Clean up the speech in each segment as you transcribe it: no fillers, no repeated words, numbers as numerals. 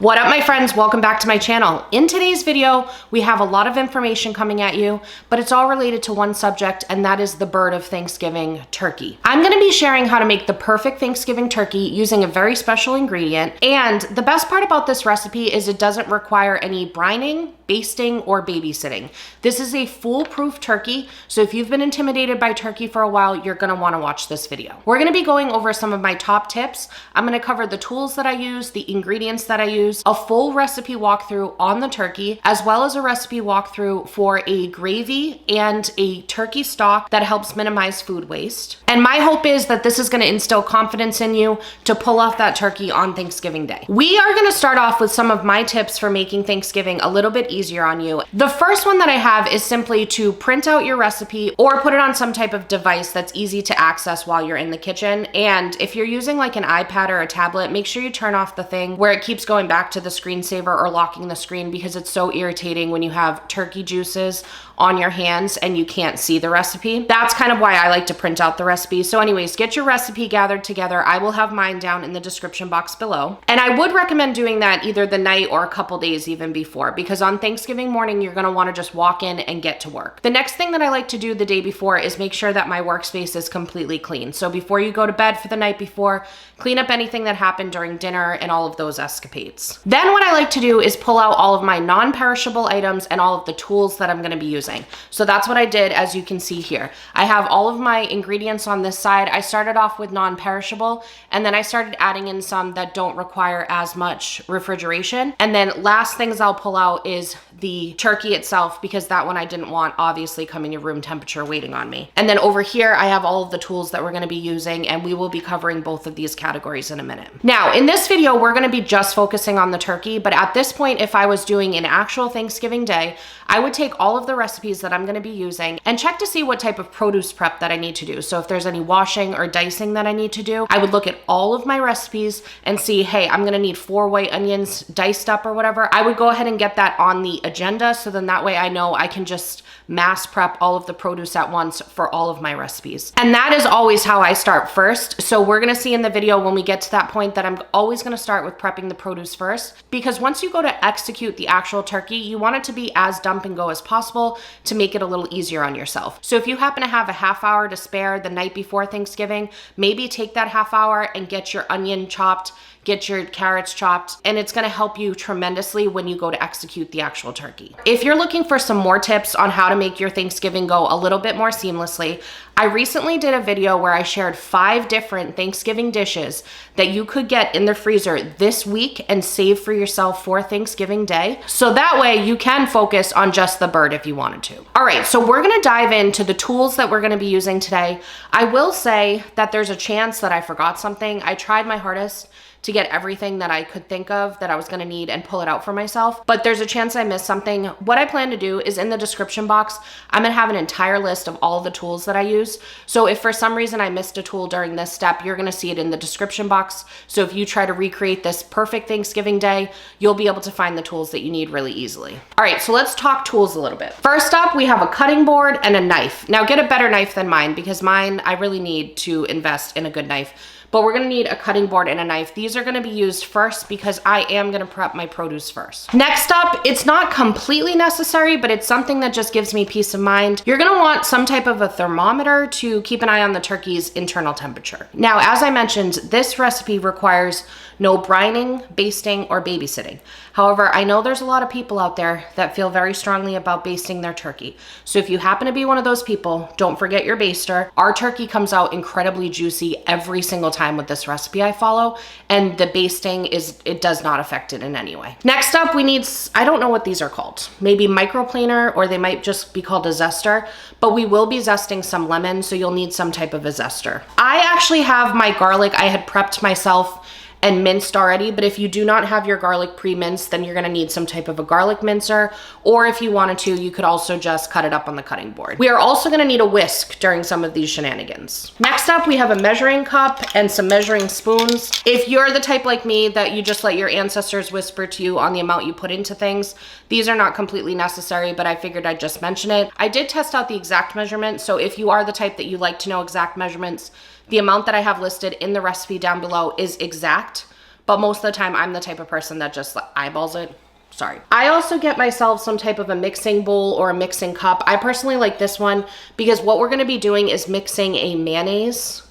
What up, my friends? Welcome back to my channel. In today's video, we have a lot of information coming at you, but it's all related to one subject, and that is the bird of Thanksgiving, turkey. I'm gonna be sharing how to make the perfect Thanksgiving turkey using a very special ingredient, and the best part about this recipe is it doesn't require any brining, basting, or babysitting. This is a foolproof turkey, so if you've been intimidated by turkey for a while, you're gonna wanna watch this video. We're gonna be going over some of my top tips. I'm gonna cover the tools that I use, the ingredients that I use, a full recipe walkthrough on the turkey, as well as a recipe walkthrough for a gravy and a turkey stock that helps minimize food waste. And my hope is that this is gonna instill confidence in you to pull off that turkey on Thanksgiving Day. We are gonna start off with some of my tips for making Thanksgiving a little bit easier on you. The first one that I have is simply to print out your recipe or put it on some type of device that's easy to access while you're in the kitchen. And if you're using like an iPad or a tablet, make sure you turn off the thing where it keeps going back to the screensaver or locking the screen, because it's so irritating when you have turkey juices on your hands and you can't see the recipe. That's kind of why I like to print out the recipe. So anyways, get your recipe gathered together. I will have mine down in the description box below. And I would recommend doing that either the night or a couple days even before, because on Thanksgiving morning, you're gonna wanna just walk in and get to work. The next thing that I like to do the day before is make sure that my workspace is completely clean. So before you go to bed for the night before, clean up anything that happened during dinner and all of those escapades. Then what I like to do is pull out all of my non-perishable items and all of the tools that I'm gonna be using. So that's what I did, as you can see here. I have all of my ingredients on this side. I started off with non-perishable, and then I started adding in some that don't require as much refrigeration. And then last things I'll pull out is the turkey itself, because that one I didn't want obviously coming to room temperature waiting on me. And then over here, I have all of the tools that we're gonna be using, and we will be covering both of these categories in a minute. Now, in this video, we're gonna be just focusing on the turkey, but at this point, if I was doing an actual Thanksgiving day, I would take all of the recipes that I'm gonna be using and check to see what type of produce prep that I need to do. So if there's any washing or dicing that I need to do, I would look at all of my recipes and see, hey, I'm gonna need 4 white onions diced up or whatever. I would go ahead and get that on the agenda, so then that way I know I can just mass prep all of the produce at once for all of my recipes. And that is always how I start first. So we're gonna see in the video when we get to that point that I'm always gonna start with prepping the produce first, because once you go to execute the actual turkey, you want it to be as dump and go as possible to make it a little easier on yourself. So if you happen to have a half hour to spare the night before Thanksgiving, maybe take that half hour and get your onion chopped, get your carrots chopped, and it's gonna help you tremendously when you go to execute the actual turkey. If you're looking for some more tips on how to make your Thanksgiving go a little bit more seamlessly, I recently did a video where I shared 5 different Thanksgiving dishes that you could get in the freezer this week and save for yourself for Thanksgiving Day. So that way you can focus on just the bird if you wanted to. All right, so we're gonna dive into the tools that we're gonna be using today. I will say that there's a chance that I forgot something. I tried my hardest to get everything that I could think of that I was gonna need and pull it out for myself, but there's a chance I missed something. What I plan to do is in the description box, I'm gonna have an entire list of all the tools that I use. So if for some reason I missed a tool during this step, you're gonna see it in the description box. So if you try to recreate this perfect Thanksgiving day, you'll be able to find the tools that you need really easily. All right, so let's talk tools a little bit. First up, we have a cutting board and a knife. Now get a better knife than mine, because mine, I really need to invest in a good knife. But we're gonna need a cutting board and a knife. These are gonna be used first because I am gonna prep my produce first. Next up, it's not completely necessary, but it's something that just gives me peace of mind. You're gonna want some type of a thermometer to keep an eye on the turkey's internal temperature. Now, as I mentioned, this recipe requires no brining, basting, or babysitting. However, I know there's a lot of people out there that feel very strongly about basting their turkey. So if you happen to be one of those people, don't forget your baster. Our turkey comes out incredibly juicy every single time with this recipe I follow, and the basting it does not affect it in any way. Next up, we need, I don't know what these are called, maybe microplaner, or they might just be called a zester, but we will be zesting some lemon, so you'll need some type of a zester. I actually have my garlic, I had prepped myself and minced already, but if you do not have your garlic pre-minced, then you're gonna need some type of a garlic mincer, or if you wanted to, you could also just cut it up on the cutting board. We are also gonna need a whisk during some of these shenanigans. Next up, we have a measuring cup and some measuring spoons. If you're the type like me that you just let your ancestors whisper to you on the amount you put into things, these are not completely necessary, but I figured I'd just mention it. I did test out the exact measurement, so if you are the type that you like to know exact measurements, the amount that I have listed in the recipe down below is exact, but most of the time I'm the type of person that just eyeballs it. Sorry. I also get myself some type of a mixing bowl or a mixing cup. I personally like this one because what we're gonna be doing is mixing a mayonnaise.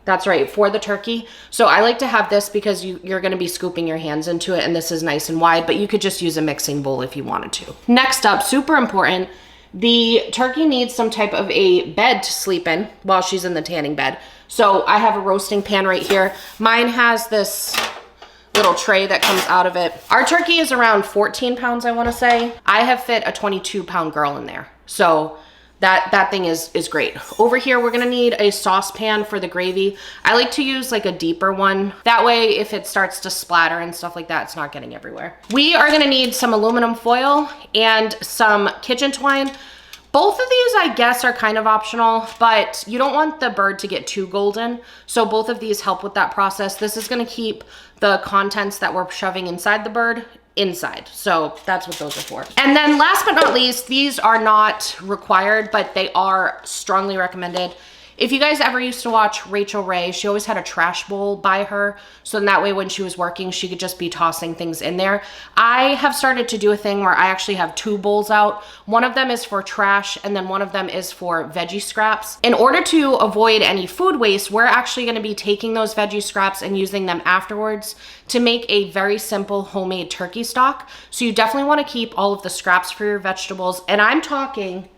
That's right, for the turkey. So I like to have this because you're gonna be scooping your hands into it, and this is nice and wide, but you could just use a mixing bowl if you wanted to. Next up, super important, the turkey needs some type of a bed to sleep in while she's in the tanning bed. So I have a roasting pan right here. Mine has this little tray that comes out of it. Our turkey is around 14 pounds, I wanna say. I have fit a 22-pound girl in there. So that thing is great. Over here, we're gonna need a saucepan for the gravy. I like to use like a deeper one. That way, if it starts to splatter and stuff like that, it's not getting everywhere. We are gonna need some aluminum foil and some kitchen twine. Both of these, I guess, are kind of optional, but you don't want the bird to get too golden. So both of these help with that process. This is gonna keep the contents that we're shoving inside the bird inside. So that's what those are for. And then last but not least, these are not required, but they are strongly recommended. If you guys ever used to watch Rachel Ray, she always had a trash bowl by her. So in that way, when she was working, she could just be tossing things in there. I have started to do a thing where I actually have 2 bowls out. One of them is for trash, and then one of them is for veggie scraps. In order to avoid any food waste, we're actually gonna be taking those veggie scraps and using them afterwards to make a very simple homemade turkey stock. So you definitely wanna keep all of the scraps for your vegetables. And I'm talking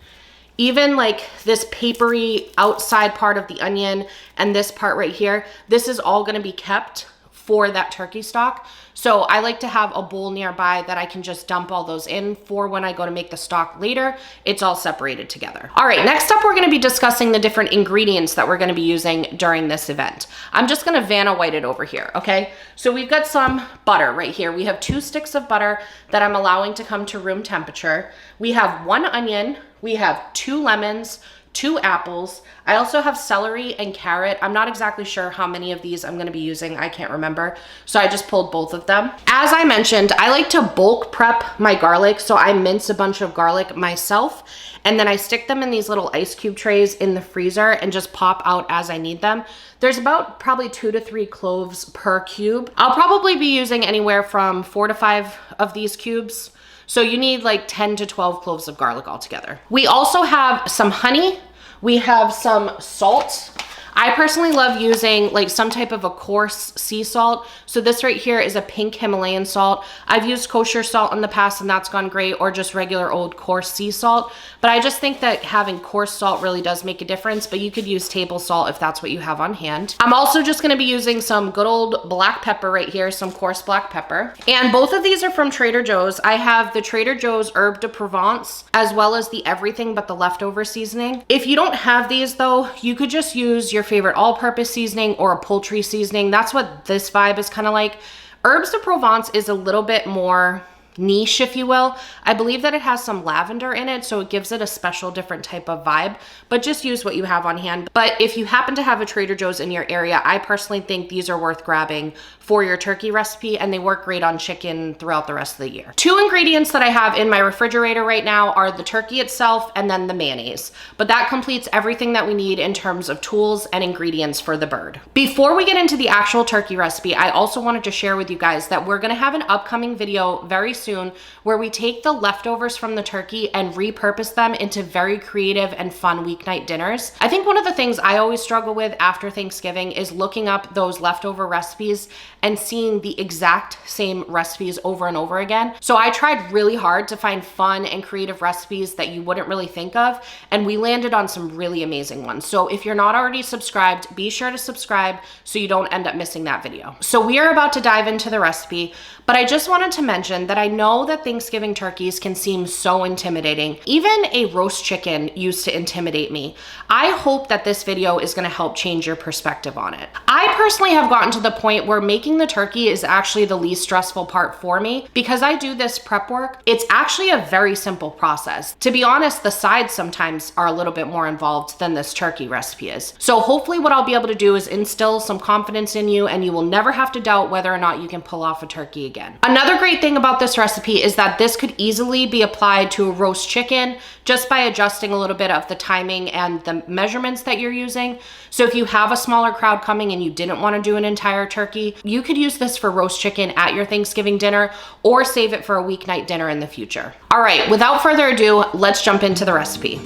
even like this papery outside part of the onion and this part right here, this is all gonna be kept for that turkey stock. So I like to have a bowl nearby that I can just dump all those in for when I go to make the stock later. It's all separated together. All right, next up, we're gonna be discussing the different ingredients that we're gonna be using during this event. I'm just gonna Vanna White it over here, okay? So we've got some butter right here. We have 2 sticks of butter that I'm allowing to come to room temperature. We have 1 onion, we have 2 lemons, 2 apples. I also have celery and carrot. I'm not exactly sure how many of these I'm gonna be using. I can't remember. So I just pulled both of them. As I mentioned, I like to bulk prep my garlic. So I mince a bunch of garlic myself, and then I stick them in these little ice cube trays in the freezer and just pop out as I need them. There's about probably 2 to 3 cloves per cube. I'll probably be using anywhere from 4 to 5 of these cubes. So you need like 10 to 12 cloves of garlic altogether. We also have some honey. We have some salt. I personally love using like some type of a coarse sea salt. So this right here is a pink Himalayan salt. I've used kosher salt in the past and that's gone great, or just regular old coarse sea salt. But I just think that having coarse salt really does make a difference, but you could use table salt if that's what you have on hand. I'm also just gonna be using some good old black pepper right here, some coarse black pepper. And both of these are from Trader Joe's. I have the Trader Joe's Herbe de Provence, as well as the everything but the leftover seasoning. If you don't have these though, you could just use your favorite all-purpose seasoning or a poultry seasoning. That's what this vibe is kind of like. Herbes de Provence is a little bit more niche, if you will. I believe that it has some lavender in it, so it gives it a special different type of vibe, but just use what you have on hand. But if you happen to have a Trader Joe's in your area, I personally think these are worth grabbing for your turkey recipe, and they work great on chicken throughout the rest of the year. 2 ingredients that I have in my refrigerator right now are the turkey itself and then the mayonnaise, but that completes everything that we need in terms of tools and ingredients for the bird. Before we get into the actual turkey recipe, I also wanted to share with you guys that we're gonna have an upcoming video very soon where we take the leftovers from the turkey and repurpose them into very creative and fun weeknight dinners. I think one of the things I always struggle with after Thanksgiving is looking up those leftover recipes and seeing the exact same recipes over and over again. So I tried really hard to find fun and creative recipes that you wouldn't really think of, and we landed on some really amazing ones. So if you're not already subscribed, be sure to subscribe so you don't end up missing that video. So we are about to dive into the recipe, but I just wanted to mention that I know that Thanksgiving turkeys can seem so intimidating. Even a roast chicken used to intimidate me. I hope that this video is gonna help change your perspective on it. I personally have gotten to the point where making the turkey is actually the least stressful part for me. Because I do this prep work, it's actually a very simple process. To be honest, the sides sometimes are a little bit more involved than this turkey recipe is. So hopefully what I'll be able to do is instill some confidence in you, and you will never have to doubt whether or not you can pull off a turkey again. Another great thing about this recipe is that this could easily be applied to a roast chicken just by adjusting a little bit of the timing and the measurements that you're using. So if you have a smaller crowd coming and you didn't want to do an entire turkey, you could use this for roast chicken at your Thanksgiving dinner or save it for a weeknight dinner in the future. All right, without further ado, let's jump into the recipe.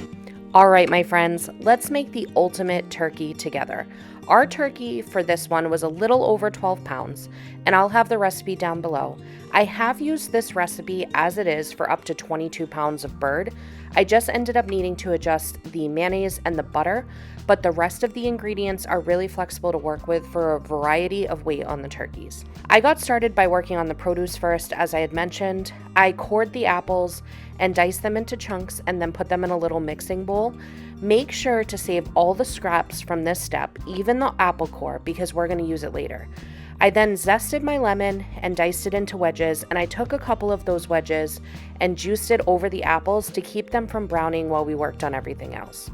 All right, my friends, let's make the ultimate turkey together. Our turkey for this one was a little over 12 pounds, and I'll have the recipe down below. I have used this recipe as it is for up to 22 pounds of bird. I just ended up needing to adjust the mayonnaise and the butter, but the rest of the ingredients are really flexible to work with for a variety of weight on the turkeys. I got started by working on the produce first, as I had mentioned. I cored the apples and diced them into chunks and then put them in a little mixing bowl. Make sure to save all the scraps from this step, even the apple core, because we're going to use it later. I then zested my lemon and diced it into wedges, and I took a couple of those wedges and juiced it over the apples to keep them from browning while we worked on everything else.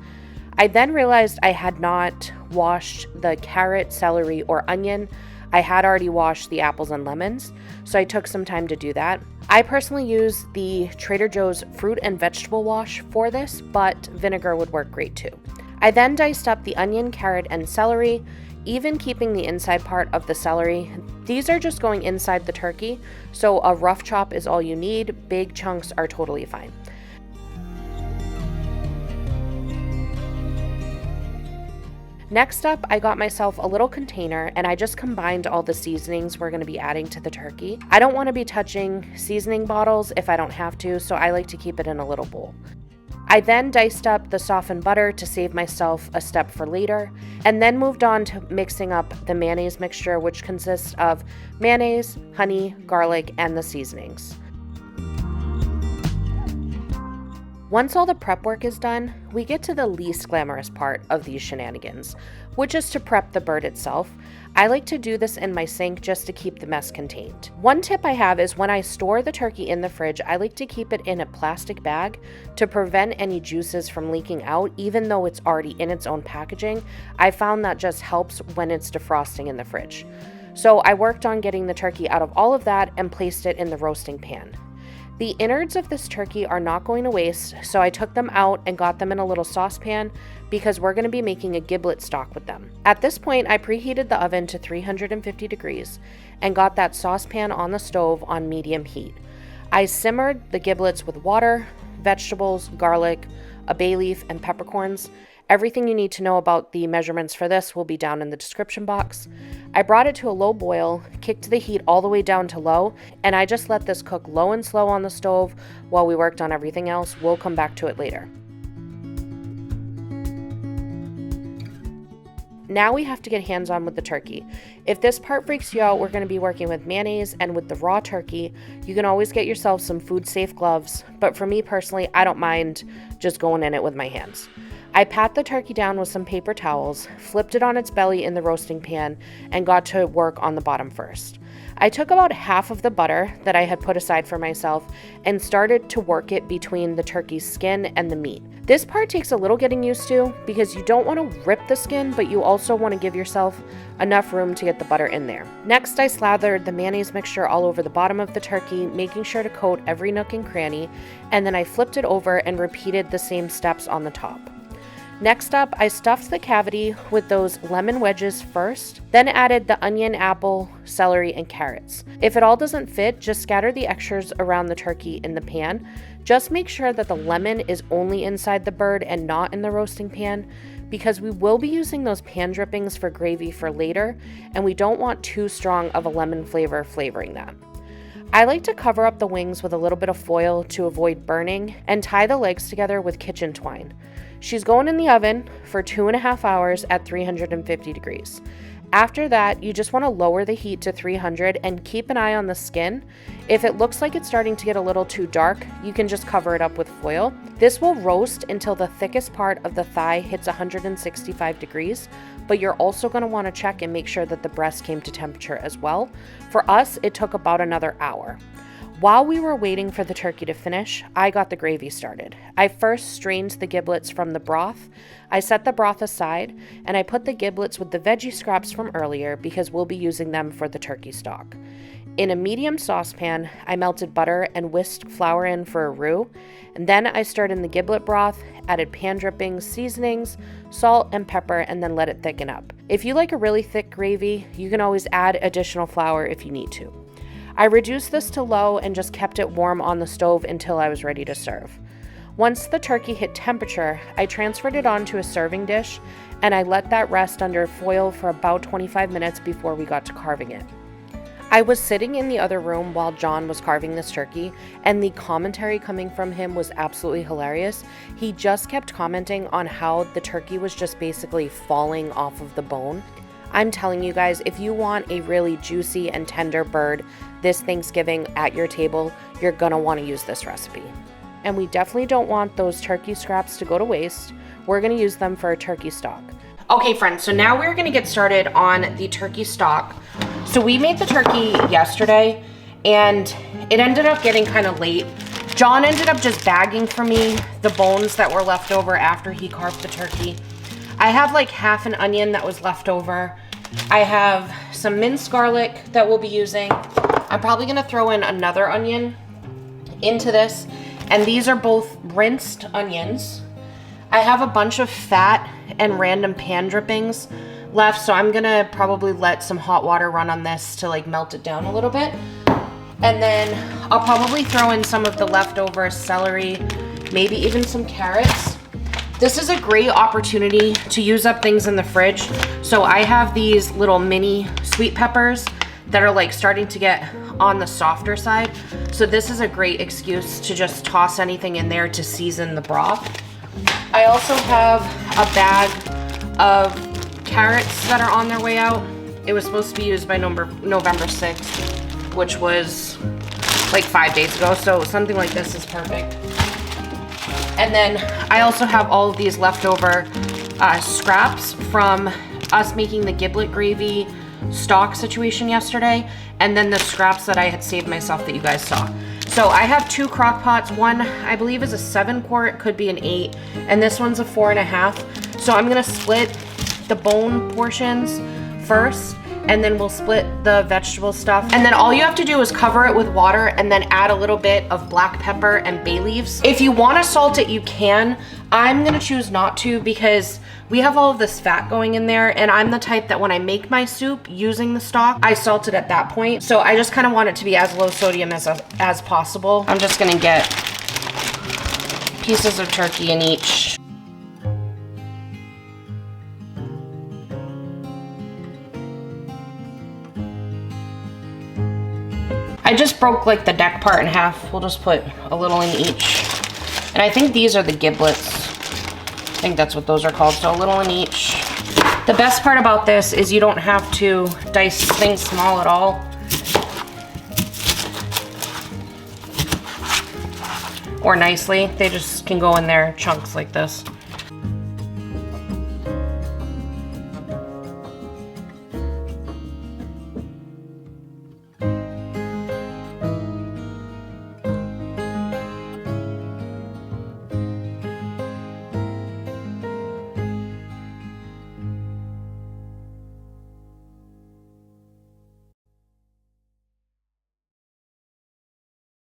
I then realized I had not washed the carrot, celery, or onion. I had already washed the apples and lemons, so I took some time to do that. I personally use the Trader Joe's fruit and vegetable wash for this, but vinegar would work great too. I then diced up the onion, carrot, and celery, even keeping the inside part of the celery. These are just going inside the turkey, so a rough chop is all you need. Big chunks are totally fine. Next up, I got myself a little container and I just combined all the seasonings we're going to be adding to the turkey. I don't want to be touching seasoning bottles if I don't have to, so I like to keep it in a little bowl. I then diced up the softened butter to save myself a step for later, and then moved on to mixing up the mayonnaise mixture, which consists of mayonnaise, honey, garlic, and the seasonings. Once all the prep work is done, we get to the least glamorous part of these shenanigans, which is to prep the bird itself. I like to do this in my sink just to keep the mess contained. One tip I have is when I store the turkey in the fridge, I like to keep it in a plastic bag to prevent any juices from leaking out, even though it's already in its own packaging. I found that just helps when it's defrosting in the fridge. So I worked on getting the turkey out of all of that and placed it in the roasting pan. The innards of this turkey are not going to waste, so I took them out and got them in a little saucepan because we're going to be making a giblet stock with them. At this point, I preheated the oven to 350 degrees and got that saucepan on the stove on medium heat. I simmered the giblets with water, vegetables, garlic, a bay leaf, and peppercorns. Everything you need to know about the measurements for this will be down in the description box. I brought it to a low boil, kicked the heat all the way down to low, and I just let this cook low and slow on the stove while we worked on everything else. We'll come back to it later. Now we have to get hands-on with the turkey. If this part freaks you out, we're going to be working with mayonnaise, and with the raw turkey, you can always get yourself some food-safe gloves, but for me personally, I don't mind just going in it with my hands. I pat the turkey down with some paper towels, flipped it on its belly in the roasting pan, and got to work on the bottom first. I took about half of the butter that I had put aside for myself and started to work it between the turkey's skin and the meat. This part takes a little getting used to because you don't want to rip the skin, but you also want to give yourself enough room to get the butter in there. Next, I slathered the mayonnaise mixture all over the bottom of the turkey, making sure to coat every nook and cranny, and then I flipped it over and repeated the same steps on the top. Next up, I stuffed the cavity with those lemon wedges first, then added the onion, apple, celery, and carrots. If it all doesn't fit, just scatter the extras around the turkey in the pan. Just make sure that the lemon is only inside the bird and not in the roasting pan, because we will be using those pan drippings for gravy for later, and we don't want too strong of a lemon flavor flavoring that. I like to cover up the wings with a little bit of foil to avoid burning and tie the legs together with kitchen twine. She's going in the oven for 2.5 hours at 350 degrees. After that, you just want to lower the heat to 300 and keep an eye on the skin. If it looks like it's starting to get a little too dark, you can just cover it up with foil. This will roast until the thickest part of the thigh hits 165 degrees, but you're also going to want to check and make sure that the breast came to temperature as well. For us, it took about another hour. While we were waiting for the turkey to finish, I got the gravy started. I first strained the giblets from the broth. I set the broth aside, and I put the giblets with the veggie scraps from earlier because we'll be using them for the turkey stock. In a medium saucepan, I melted butter and whisked flour in for a roux, and then I stirred in the giblet broth, added pan drippings, seasonings, salt, and pepper, and then let it thicken up. If you like a really thick gravy, you can always add additional flour if you need to. I reduced this to low and just kept it warm on the stove until I was ready to serve. Once the turkey hit temperature, I transferred it onto a serving dish, and I let that rest under foil for about 25 minutes before we got to carving it. I was sitting in the other room while John was carving this turkey, and the commentary coming from him was absolutely hilarious. He just kept commenting on how the turkey was just basically falling off of the bone. I'm telling you guys, if you want a really juicy and tender bird this Thanksgiving at your table, you're gonna want to use this recipe. And we definitely don't want those turkey scraps to go to waste. We're gonna use them for a turkey stock. Okay friends, so now we're gonna get started on the turkey stock. So we made the turkey yesterday and it ended up getting kind of late. John ended up just bagging for me the bones that were left over after he carved the turkey. I have like half an onion that was left over. I have some minced garlic that we'll be using. I'm probably gonna throw in another onion into this, and these are both rinsed onions. I have a bunch of fat and random pan drippings left, so I'm gonna probably let some hot water run on this to like melt it down a little bit. And then I'll probably throw in some of the leftover celery, maybe even some carrots. This is a great opportunity to use up things in the fridge. So I have these little mini sweet peppers that are like starting to get on the softer side. So this is a great excuse to just toss anything in there to season the broth. I also have a bag of carrots that are on their way out. It was supposed to be used by November 6th, which was like 5 days ago, so something like this is perfect. And then I also have all of these leftover scraps from us making the giblet gravy stock situation yesterday, and then the scraps that I had saved myself that you guys saw. So I have 2 crock pots. One I believe is a 7 quart, could be an 8, and this one's a 4.5. So I'm gonna split the bone portions first, and then we'll split the vegetable stuff. And then all you have to do is cover it with water and then add a little bit of black pepper and bay leaves. If you want to salt it, you can. I'm gonna choose not to because we have all of this fat going in there, and I'm the type that when I make my soup using the stock, I salt it at that point. So I just kind of want it to be as low sodium as possible. I'm just gonna get pieces of turkey in each. I just broke like the neck part in half. We'll just put a little in each. And I think these are the giblets. I think that's what those are called, so a little in each. The best part about this is you don't have to dice things small at all. Or nicely, they just can go in there chunks like this.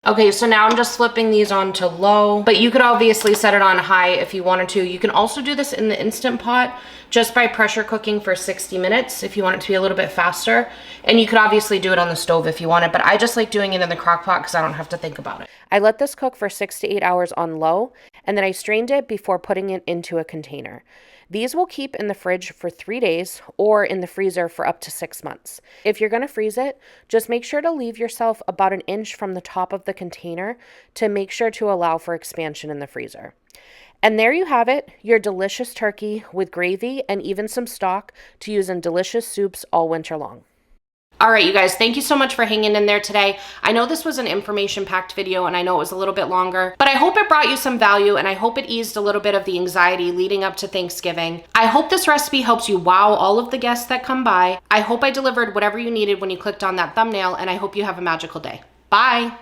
Okay, so now I'm just flipping these on to low, but you could obviously set it on high if you wanted to. You can also do this in the Instant Pot just by pressure cooking for 60 minutes if you want it to be a little bit faster. And you could obviously do it on the stove if you wanted, but I just like doing it in the crock pot because I don't have to think about it. I let this cook for 6 to 8 hours on low, and then I strained it before putting it into a container. These will keep in the fridge for 3 days or in the freezer for up to 6 months. If you're going to freeze it, just make sure to leave yourself about an inch from the top of the container to make sure to allow for expansion in the freezer. And there you have it, your delicious turkey with gravy and even some stock to use in delicious soups all winter long. All right, you guys, thank you so much for hanging in there today. I know this was an information-packed video and I know it was a little bit longer, but I hope it brought you some value and I hope it eased a little bit of the anxiety leading up to Thanksgiving. I hope this recipe helps you wow all of the guests that come by. I hope I delivered whatever you needed when you clicked on that thumbnail, and I hope you have a magical day. Bye.